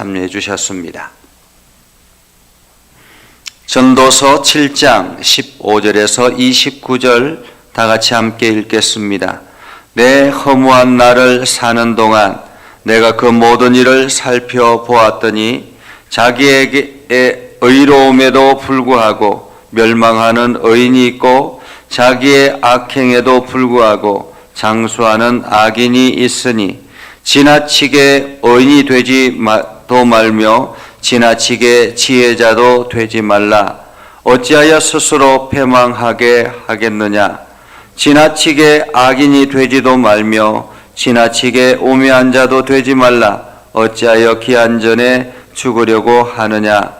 참여해 주셨습니다. 전도서 7장 15절에서 29절 다 같이 함께 읽겠습니다. 내 허무한 날을 사는 동안 내가 그 모든 일을 살펴보았더니 자기에게 의로움에도 불구하고 멸망하는 의인이 있고 자기의 악행에도 불구하고 장수하는 악인이 있으니 지나치게 의인이 되지도 말며 지나치게 지혜자도 되지 말라. 어찌하여 스스로 패망하게 하겠느냐. 지나치게 악인이 되지도 말며 지나치게 우매한 자도 되지 말라. 어찌하여 기한 전에 죽으려고 하느냐.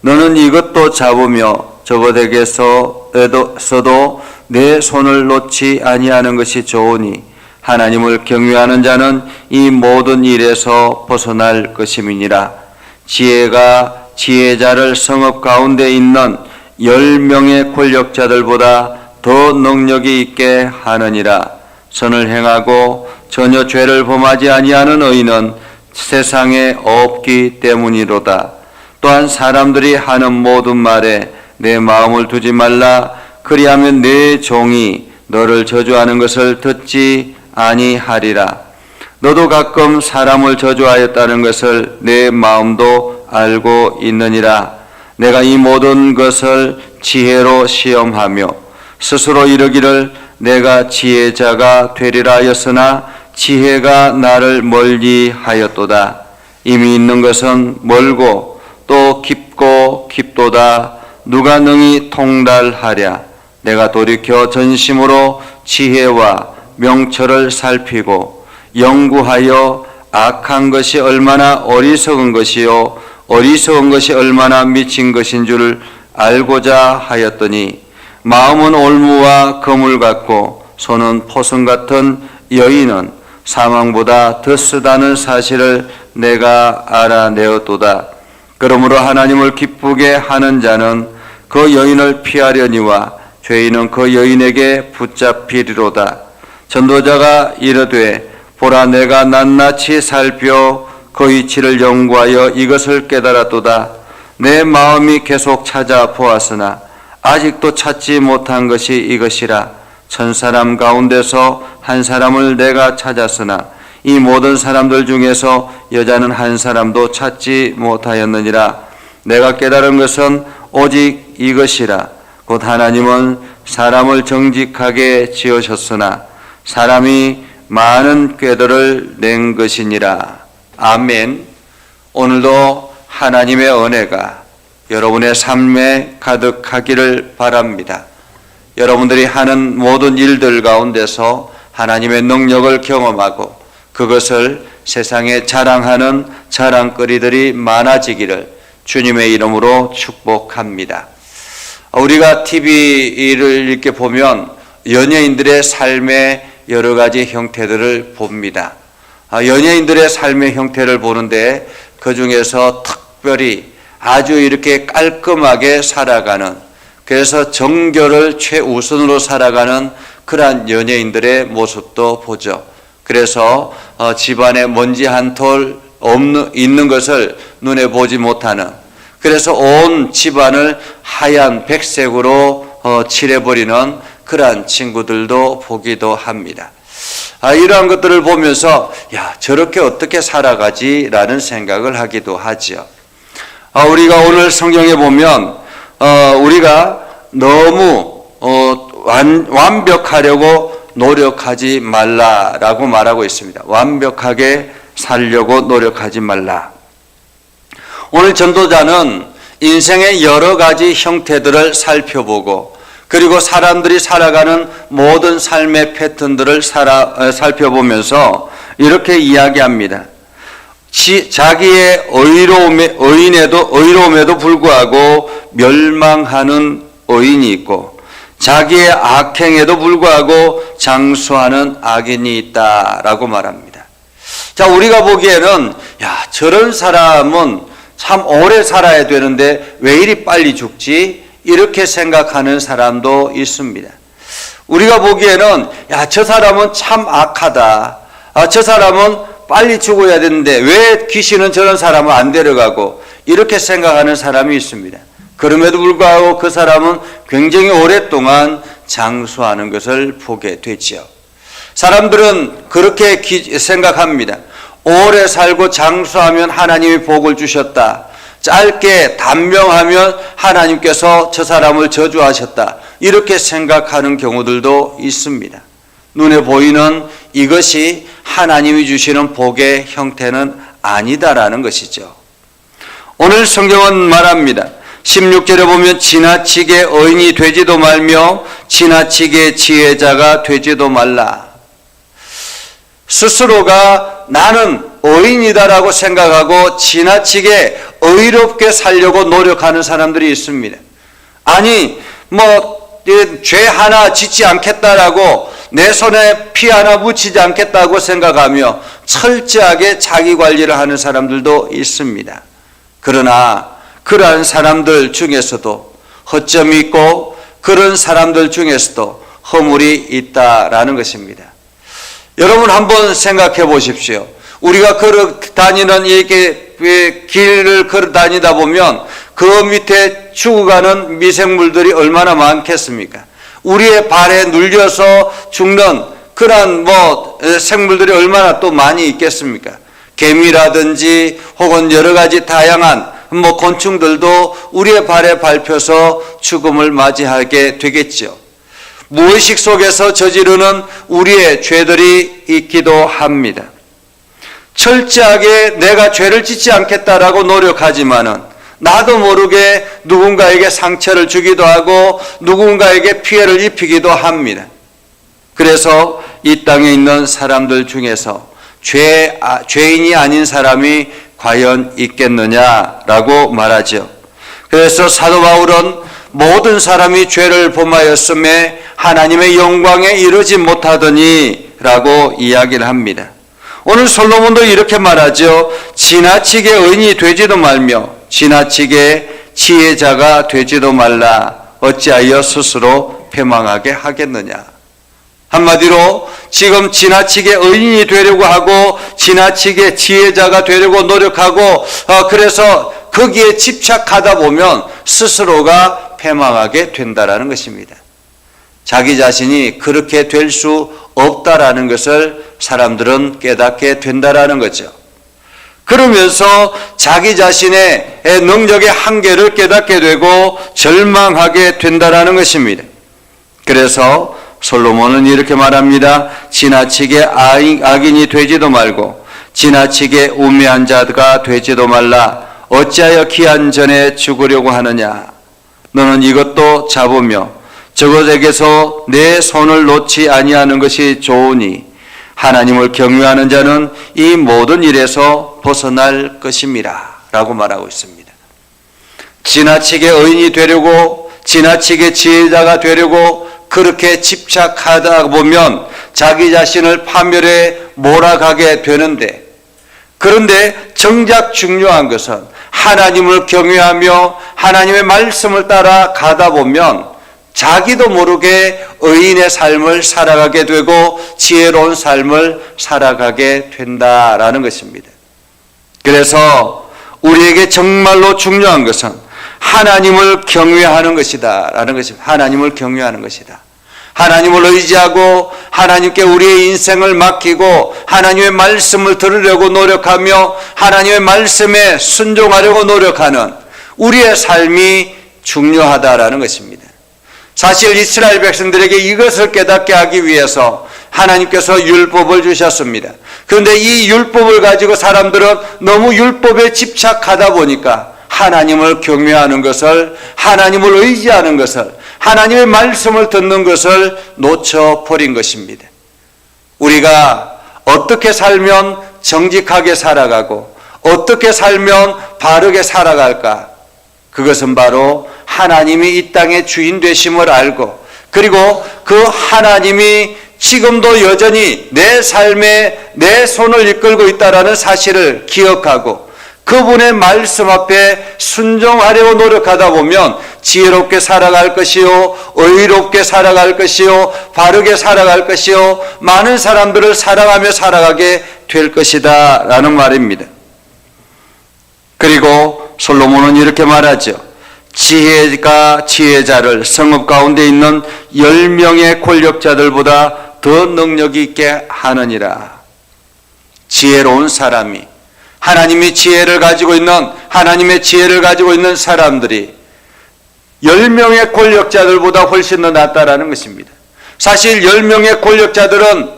너는 이것도 잡으며 저것에게서도 내 손을 놓지 아니하는 것이 좋으니 하나님을 경외하는 자는 이 모든 일에서 벗어날 것임이니라. 지혜가 지혜자를 성읍 가운데 있는 10명의 권력자들보다 더 능력이 있게 하느니라. 선을 행하고 전혀 죄를 범하지 아니하는 의인은 세상에 없기 때문이로다. 또한 사람들이 하는 모든 말에 내 마음을 두지 말라. 그리하면 내 종이 너를 저주하는 것을 듣지 아니하리라. 너도 가끔 사람을 저주하였다는 것을 내 마음도 알고 있느니라. 내가 이 모든 것을 지혜로 시험하며 스스로 이르기를 내가 지혜자가 되리라 하였으나 지혜가 나를 멀리 하였도다. 이미 있는 것은 멀고 또 깊고 깊도다. 누가 능히 통달하랴. 내가 돌이켜 전심으로 지혜와 명철을 살피고 연구하여 악한 것이 얼마나 어리석은 것이요 어리석은 것이 얼마나 미친 것인 줄 알고자 하였더니 마음은 올무와 거물 같고 손은 포성 같은 여인은 사망보다 더 쓰다는 사실을 내가 알아내었도다. 그러므로 하나님을 기쁘게 하는 자는 그 여인을 피하려니와 죄인은 그 여인에게 붙잡히리로다. 전도자가 이르되 보라 내가 낱낱이 살펴 그 이치를 연구하여 이것을 깨달았도다. 내 마음이 계속 찾아보았으나 아직도 찾지 못한 것이 이것이라. 1000사람 가운데서 한 사람을 내가 찾았으나 이 모든 사람들 중에서 여자는 한 사람도 찾지 못하였느니라. 내가 깨달은 것은 오직 이것이라. 곧 하나님은 사람을 정직하게 지으셨으나 사람이 많은 꾀들을 낸 것이니라. 아멘. 오늘도 하나님의 은혜가 여러분의 삶에 가득하기를 바랍니다. 여러분들이 하는 모든 일들 가운데서 하나님의 능력을 경험하고 그것을 세상에 자랑하는 자랑거리들이 많아지기를 주님의 이름으로 축복합니다. 우리가 TV를 이렇게 보면 연예인들의 삶의 여러 가지 형태들을 봅니다. 연예인들의 삶의 형태를 보는데 그 중에서 특별히 아주 이렇게 깔끔하게 살아가는, 그래서 정결을 최우선으로 살아가는 그러한 연예인들의 모습도 보죠. 그래서 집안에 먼지 한 톨 있는 것을 눈에 보지 못하는, 그래서 온 집안을 하얀 백색으로 칠해버리는 그러한 친구들도 보기도 합니다. 이러한 것들을 보면서 저렇게 어떻게 살아가지? 라는 생각을 하기도 하죠. 우리가 오늘 성경에 보면 우리가 너무 완벽하려고 노력하지 말라라고 말하고 있습니다. 완벽하게 살려고 노력하지 말라. 오늘 전도자는 인생의 여러 가지 형태들을 살펴보고 그리고 사람들이 살아가는 모든 삶의 패턴들을 살펴보면서 이렇게 이야기합니다. 자기의 의로움에도 불구하고 멸망하는 의인이 있고 자기의 악행에도 불구하고 장수하는 악인이 있다라고 말합니다. 자, 우리가 보기에는 저런 사람은 참 오래 살아야 되는데 왜 이리 빨리 죽지? 이렇게 생각하는 사람도 있습니다. 우리가 보기에는 저 사람은 참 악하다. 저 사람은 빨리 죽어야 되는데 왜 귀신은 저런 사람을 안 데려가고 이렇게 생각하는 사람이 있습니다. 그럼에도 불구하고 그 사람은 굉장히 오랫동안 장수하는 것을 보게 되지요. 사람들은 그렇게 생각합니다. 오래 살고 장수하면 하나님이 복을 주셨다. 짧게 단명하면 하나님께서 저 사람을 저주하셨다. 이렇게 생각하는 경우들도 있습니다. 눈에 보이는 이것이 하나님이 주시는 복의 형태는 아니다라는 것이죠. 오늘 성경은 말합니다. 16절에 보면 지나치게 의인이 되지도 말며 지나치게 지혜자가 되지도 말라. 스스로가 나는 의인이다라고 생각하고 지나치게 의롭게 살려고 노력하는 사람들이 있습니다. 아니 죄 하나 짓지 않겠다라고 내 손에 피 하나 묻히지 않겠다고 생각하며 철저하게 자기 관리를 하는 사람들도 있습니다. 그러나 그러한 사람들 중에서도 허점이 있고 그런 사람들 중에서도 허물이 있다라는 것입니다. 여러분 한번 생각해 보십시오. 우리가 걸어 다니는 이렇게 길을 걸어 다니다 보면 그 밑에 죽어가는 미생물들이 얼마나 많겠습니까? 우리의 발에 눌려서 죽는 그런 생물들이 얼마나 또 많이 있겠습니까? 개미라든지 혹은 여러 가지 다양한 곤충들도 우리의 발에 밟혀서 죽음을 맞이하게 되겠죠. 무의식 속에서 저지르는 우리의 죄들이 있기도 합니다. 철저하게 내가 죄를 짓지 않겠다라고 노력하지만은 나도 모르게 누군가에게 상처를 주기도 하고 누군가에게 피해를 입히기도 합니다. 그래서 이 땅에 있는 사람들 중에서 죄인이 아닌 사람이 과연 있겠느냐라고 말하죠. 그래서 사도 바울은 모든 사람이 죄를 범하였음에 하나님의 영광에 이르지 못하더니 라고 이야기를 합니다. 오늘 솔로몬도 이렇게 말하죠. 지나치게 의인이 되지도 말며 지나치게 지혜자가 되지도 말라. 어찌하여 스스로 패망하게 하겠느냐. 한마디로 지금 지나치게 의인이 되려고 하고 지나치게 지혜자가 되려고 노력하고 그래서 거기에 집착하다 보면 스스로가 패망하게 된다라는 것입니다. 자기 자신이 그렇게 될 수 없다라는 것을 사람들은 깨닫게 된다라는 거죠. 그러면서 자기 자신의 능력의 한계를 깨닫게 되고 절망하게 된다라는 것입니다. 그래서 솔로몬은 이렇게 말합니다. 지나치게 악인이 되지도 말고 지나치게 우매한 자가 되지도 말라. 어찌하여 기한 전에 죽으려고 하느냐. 너는 이것도 잡으며 저것에게서 내 손을 놓지 아니하는 것이 좋으니 하나님을 경외하는 자는 이 모든 일에서 벗어날 것임이라 라고 말하고 있습니다. 지나치게 의인이 되려고 지나치게 지혜자가 되려고 그렇게 집착하다 보면 자기 자신을 파멸에 몰아가게 되는데, 그런데 정작 중요한 것은 하나님을 경외하며 하나님의 말씀을 따라 가다 보면 자기도 모르게 의인의 삶을 살아가게 되고 지혜로운 삶을 살아가게 된다라는 것입니다. 그래서 우리에게 정말로 중요한 것은 하나님을 경외하는 것이다 라는 것입니다. 하나님을 경외하는 것이다. 하나님을 의지하고 하나님께 우리의 인생을 맡기고 하나님의 말씀을 들으려고 노력하며 하나님의 말씀에 순종하려고 노력하는 우리의 삶이 중요하다라는 것입니다. 사실 이스라엘 백성들에게 이것을 깨닫게 하기 위해서 하나님께서 율법을 주셨습니다. 그런데 이 율법을 가지고 사람들은 너무 율법에 집착하다 보니까 하나님을 경외하는 것을, 하나님을 의지하는 것을, 하나님의 말씀을 듣는 것을 놓쳐버린 것입니다. 우리가 어떻게 살면 정직하게 살아가고 어떻게 살면 바르게 살아갈까? 그것은 바로 하나님이 이 땅의 주인 되심을 알고, 그리고 그 하나님이 지금도 여전히 내 삶에 내 손을 이끌고 있다라는 사실을 기억하고, 그분의 말씀 앞에 순종하려고 노력하다 보면 지혜롭게 살아갈 것이요, 의롭게 살아갈 것이요, 바르게 살아갈 것이요, 많은 사람들을 사랑하며 살아가게 될 것이다 라는 말입니다. 그리고 솔로몬은 이렇게 말하죠. 지혜가 지혜자를 성읍 가운데 있는 10명의 권력자들보다 더 능력이 있게 하느니라. 지혜로운 사람이, 하나님의 지혜를 가지고 있는 사람들이 10명의 권력자들보다 훨씬 더 낫다라는 것입니다. 사실 10명의 권력자들은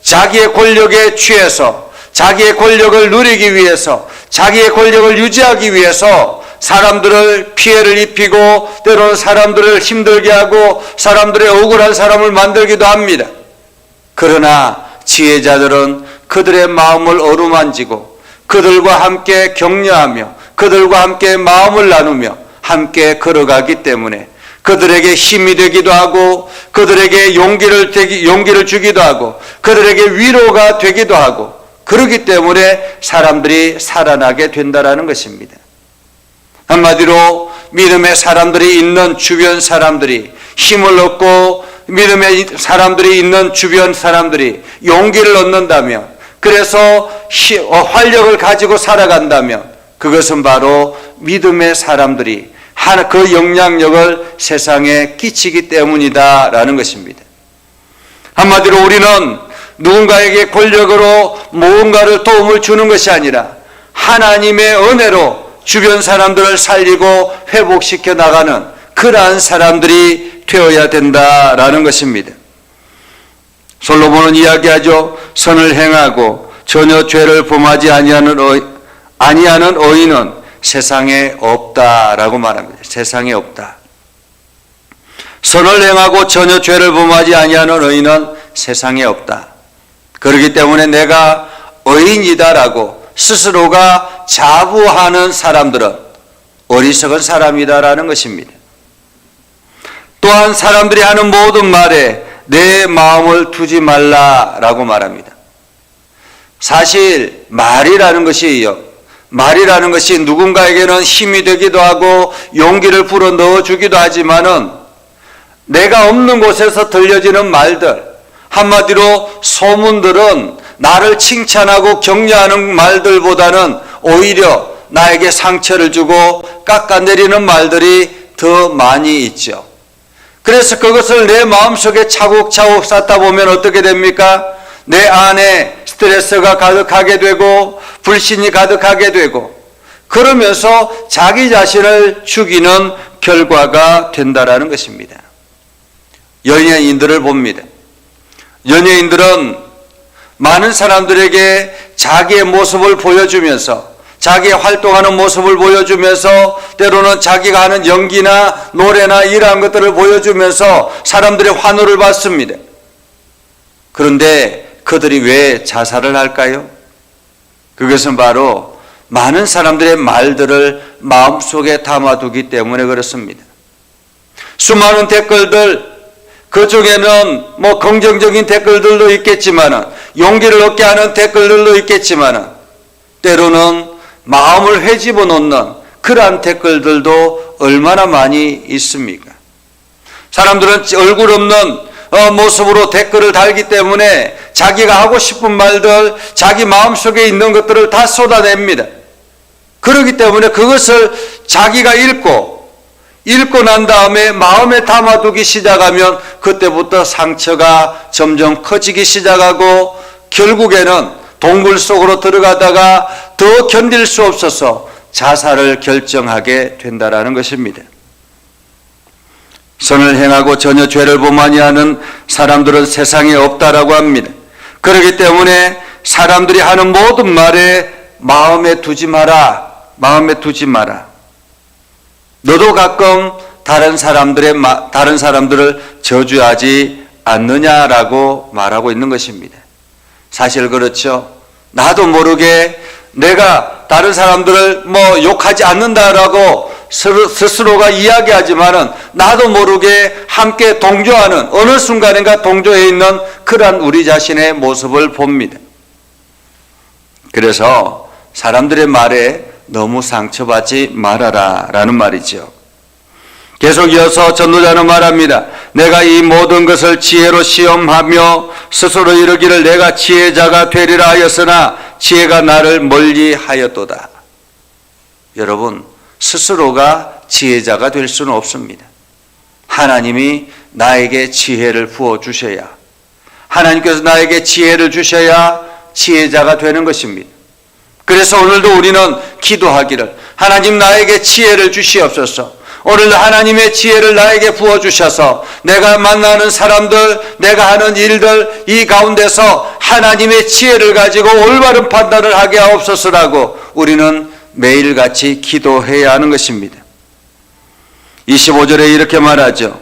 자기의 권력에 취해서 자기의 권력을 누리기 위해서, 자기의 권력을 유지하기 위해서 사람들을 피해를 입히고 때로는 사람들을 힘들게 하고 사람들의 억울한 사람을 만들기도 합니다. 그러나 지혜자들은 그들의 마음을 어루만지고 그들과 함께 격려하며 그들과 함께 마음을 나누며 함께 걸어가기 때문에 그들에게 힘이 되기도 하고 그들에게 용기를 주기도 하고 그들에게 위로가 되기도 하고 그렇기 때문에 사람들이 살아나게 된다는 것입니다. 한마디로 믿음의 사람들이 있는 주변 사람들이 힘을 얻고 믿음의 사람들이 있는 주변 사람들이 용기를 얻는다면, 그래서 활력을 가지고 살아간다면 그것은 바로 믿음의 사람들이 그 영향력을 세상에 끼치기 때문이다라는 것입니다. 한마디로 우리는 누군가에게 권력으로 무언가를 도움을 주는 것이 아니라 하나님의 은혜로 주변 사람들을 살리고 회복시켜 나가는 그러한 사람들이 되어야 된다라는 것입니다. 솔로몬은 이야기하죠. 선을 행하고 전혀 죄를 범하지 아니하는 의인은 세상에 없다라고 말합니다. 세상에 없다. 선을 행하고 전혀 죄를 범하지 아니하는 의인은 세상에 없다. 그렇기 때문에 내가 의인이다라고 스스로가 자부하는 사람들은 어리석은 사람이다라는 것입니다. 또한 사람들이 하는 모든 말에 내 마음을 두지 말라라고 말합니다. 사실 말이라는 것이 누군가에게는 힘이 되기도 하고 용기를 불어 넣어주기도 하지만은 내가 없는 곳에서 들려지는 말들, 한마디로 소문들은 나를 칭찬하고 격려하는 말들보다는 오히려 나에게 상처를 주고 깎아내리는 말들이 더 많이 있죠. 그래서 그것을 내 마음속에 차곡차곡 쌓다 보면 어떻게 됩니까? 내 안에 스트레스가 가득하게 되고 불신이 가득하게 되고 그러면서 자기 자신을 죽이는 결과가 된다라는 것입니다. 연예인들을 봅니다. 연예인들은 많은 사람들에게 자기의 모습을 보여주면서 자기의 활동하는 모습을 보여주면서 때로는 자기가 하는 연기나 노래나 이러한 것들을 보여주면서 사람들의 환호를 받습니다. 그런데 그들이 왜 자살을 할까요? 그것은 바로 많은 사람들의 말들을 마음속에 담아두기 때문에 그렇습니다. 수많은 댓글들, 그 중에는 긍정적인 댓글들도 있겠지만 용기를 얻게 하는 댓글들도 있겠지만 때로는 마음을 헤집어 놓는 그러한 댓글들도 얼마나 많이 있습니까? 사람들은 얼굴 없는 모습으로 댓글을 달기 때문에 자기가 하고 싶은 말들, 자기 마음속에 있는 것들을 다 쏟아냅니다. 그렇기 때문에 그것을 자기가 읽고 난 다음에 마음에 담아두기 시작하면 그때부터 상처가 점점 커지기 시작하고 결국에는 동굴 속으로 들어가다가 더 견딜 수 없어서 자살을 결정하게 된다라는 것입니다. 선을 행하고 전혀 죄를 범하지 않은 사람들은 세상에 없다라고 합니다. 그렇기 때문에 사람들이 하는 모든 말에 마음에 두지 마라. 마음에 두지 마라. 너도 가끔 다른 사람들을 저주하지 않느냐라고 말하고 있는 것입니다. 사실 그렇죠. 나도 모르게 내가 다른 사람들을 욕하지 않는다라고 스스로가 이야기하지만은 나도 모르게 함께 동조하는 어느 순간인가 동조해 있는 그러한 우리 자신의 모습을 봅니다. 그래서 사람들의 말에 너무 상처받지 말아라 라는 말이죠. 계속 이어서 전도자는 말합니다. 내가 이 모든 것을 지혜로 시험하며 스스로 이르기를 내가 지혜자가 되리라 하였으나 지혜가 나를 멀리하였도다. 여러분, 스스로가 지혜자가 될 수는 없습니다. 하나님이 나에게 지혜를 부어주셔야, 하나님께서 나에게 지혜를 주셔야 지혜자가 되는 것입니다. 그래서 오늘도 우리는 기도하기를 하나님 나에게 지혜를 주시옵소서. 오늘도 하나님의 지혜를 나에게 부어주셔서 내가 만나는 사람들, 내가 하는 일들 이 가운데서 하나님의 지혜를 가지고 올바른 판단을 하게 하옵소서라고 우리는 매일같이 기도해야 하는 것입니다. 25절에 이렇게 말하죠.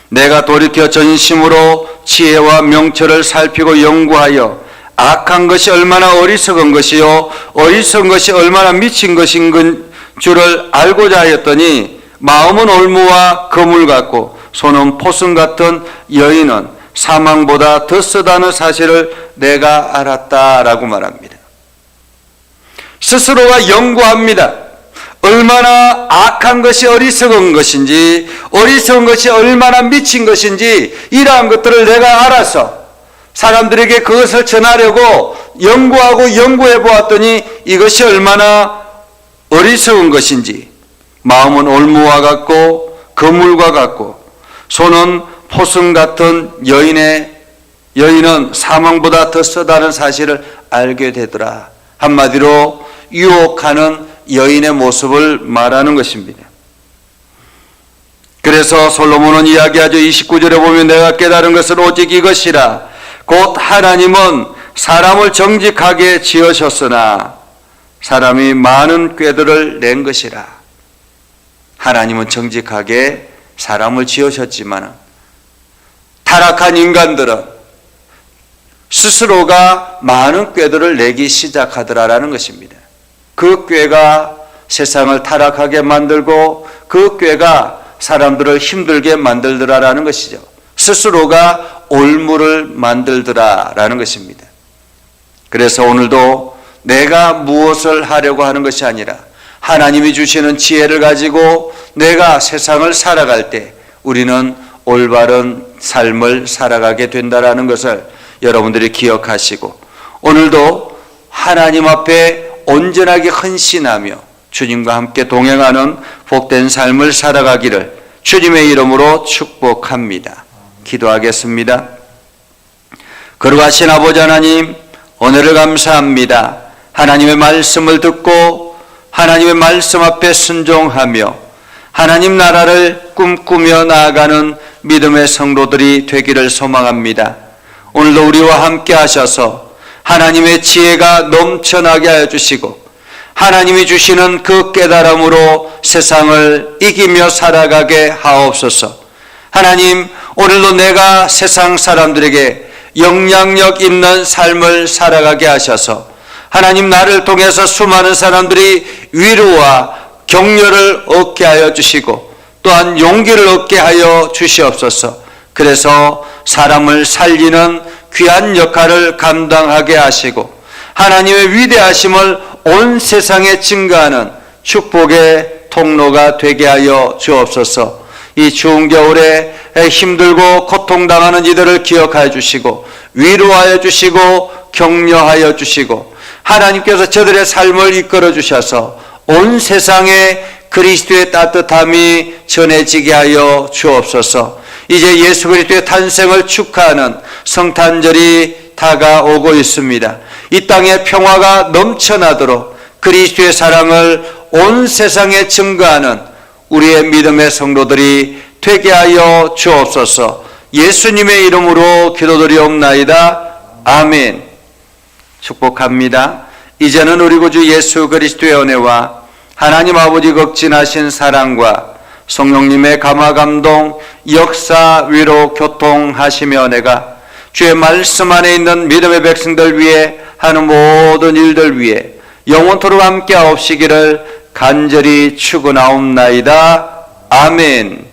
내가 돌이켜 전심으로 지혜와 명철을 살피고 연구하여 악한 것이 얼마나 어리석은 것이요 어리석은 것이 얼마나 미친 것인 줄을 알고자 하였더니 마음은 올무와 거물 같고 손은 포승 같은 여인은 사망보다 더 쓰다는 사실을 내가 알았다라고 말합니다. 스스로가 연구합니다. 얼마나 악한 것이 어리석은 것인지, 어리석은 것이 얼마나 미친 것인지 이러한 것들을 내가 알아서 사람들에게 그것을 전하려고 연구하고 연구해 보았더니 이것이 얼마나 어리석은 것인지, 마음은 올무와 같고 거물과 같고 손은 포승 같은 여인은 사망보다 더 쓰다는 사실을 알게 되더라. 한마디로 유혹하는 여인의 모습을 말하는 것입니다. 그래서 솔로몬은 이야기하죠. 29절에 보면 내가 깨달은 것은 오직 이것이라. 곧 하나님은 사람을 정직하게 지으셨으나 사람이 많은 꾀들을 낸 것이라. 하나님은 정직하게 사람을 지으셨지만 타락한 인간들은 스스로가 많은 꾀들을 내기 시작하더라라는 것입니다. 그 꾀가 세상을 타락하게 만들고 그 꾀가 사람들을 힘들게 만들더라라는 것이죠. 스스로가 올무를 만들더라라는 것입니다. 그래서 오늘도 내가 무엇을 하려고 하는 것이 아니라 하나님이 주시는 지혜를 가지고 내가 세상을 살아갈 때 우리는 올바른 삶을 살아가게 된다라는 것을 여러분들이 기억하시고 오늘도 하나님 앞에 온전하게 헌신하며 주님과 함께 동행하는 복된 삶을 살아가기를 주님의 이름으로 축복합니다. 기도하겠습니다. 거룩하신 아버지 하나님, 오늘을 감사합니다. 하나님의 말씀을 듣고 하나님의 말씀 앞에 순종하며 하나님 나라를 꿈꾸며 나아가는 믿음의 성도들이 되기를 소망합니다. 오늘도 우리와 함께 하셔서 하나님의 지혜가 넘쳐나게 하여 주시고 하나님이 주시는 그 깨달음으로 세상을 이기며 살아가게 하옵소서. 하나님, 오늘도 내가 세상 사람들에게 영향력 있는 삶을 살아가게 하셔서 하나님 나를 통해서 수많은 사람들이 위로와 격려를 얻게 하여 주시고 또한 용기를 얻게 하여 주시옵소서. 그래서 사람을 살리는 귀한 역할을 감당하게 하시고 하나님의 위대하심을 온 세상에 증거하는 축복의 통로가 되게 하여 주옵소서. 이 추운 겨울에 힘들고 고통당하는 이들을 기억하여 주시고 위로하여 주시고 격려하여 주시고 하나님께서 저들의 삶을 이끌어 주셔서 온 세상에 그리스도의 따뜻함이 전해지게 하여 주옵소서. 이제 예수 그리스도의 탄생을 축하하는 성탄절이 다가오고 있습니다. 이 땅에 평화가 넘쳐나도록 그리스도의 사랑을 온 세상에 증거하는 우리의 믿음의 성도들이 되게 하여 주옵소서. 예수님의 이름으로 기도드리옵나이다. 아멘. 축복합니다. 이제는 우리 구주 예수 그리스도의 은혜와 하나님 아버지 극진하신 사랑과 성령님의 감화감동, 역사, 위로, 교통하시며 은혜가 주의 말씀 안에 있는 믿음의 백성들 위해 하는 모든 일들 위해 영원토록 함께 하옵시기를 간절히 축원하옵나이다. 아멘.